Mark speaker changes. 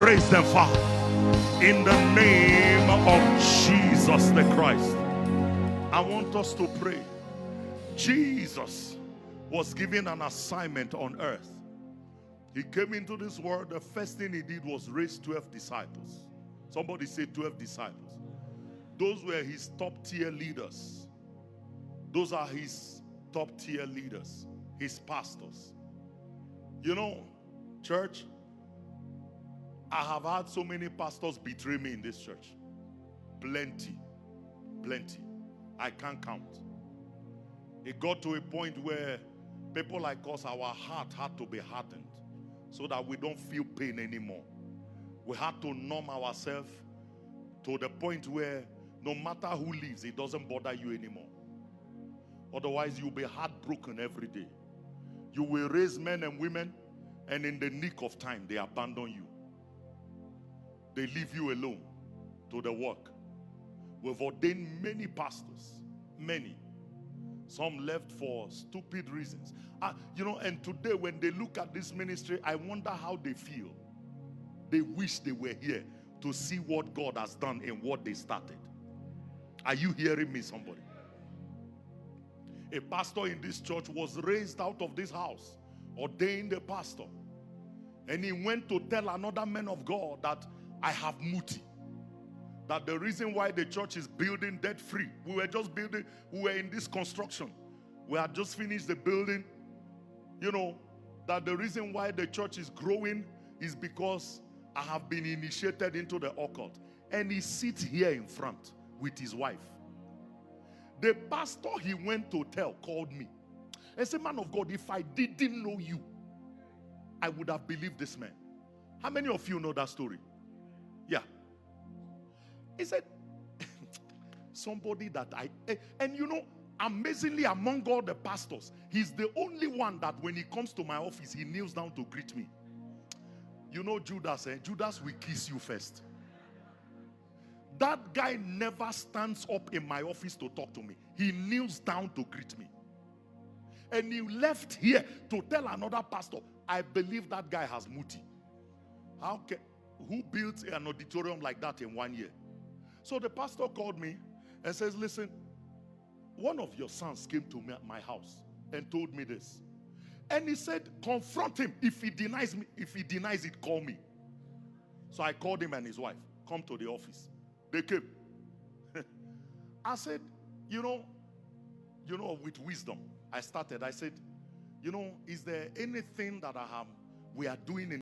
Speaker 1: Praise the Father. In the name of Jesus the Christ. I want us to pray. Jesus was given an assignment on earth. He came into this world. The first thing he did was raise 12 disciples. Somebody say 12 disciples. Those were his top tier leaders. Those are his top tier leaders, his pastors. You know, church, I have had so many pastors betray me in this church. Plenty. Plenty. I can't count. It got to a point where people like us, our heart had to be hardened so that we don't feel pain anymore. We had to numb ourselves to the point where no matter who leaves, it doesn't bother you anymore. Otherwise, you'll be heartbroken every day. You will raise men and women, and in the nick of time, they abandon you. They leave you alone to the work. We've ordained many pastors, many. Some left for stupid reasons. And today when they look at this ministry, I wonder how they feel. They wish they were here to see what God has done in what they started. Are you hearing me, somebody? A pastor in this church was raised out of this house, ordained a pastor. And he went to tell another man of God that I have muti. That the reason why the church is building debt free. We were just building, we were in this construction. We had just finished the building. You know, that the reason why the church is growing is because I have been initiated into the occult. And he sits here in front with his wife. The pastor he went to tell called me and said, man of God, if I didn't know you, I would have believed this man. How many of you know that story? Yeah. He said, somebody that and you know, amazingly among all the pastors, he's the only one that when he comes to my office, he kneels down to greet me. You know Judas, Judas will kiss you first. That guy never stands up in my office to talk to me. He kneels down to greet me. And he left here to tell another pastor, I believe that guy has muti. Who built an auditorium like that in 1 year? So the pastor called me and says, listen, one of your sons came to me at my house and told me this. And he said, confront him. If he denies it, call me. So I called him and his wife. Come to the office. They came. I said, you know, with wisdom, I said, is there anything that we are doing in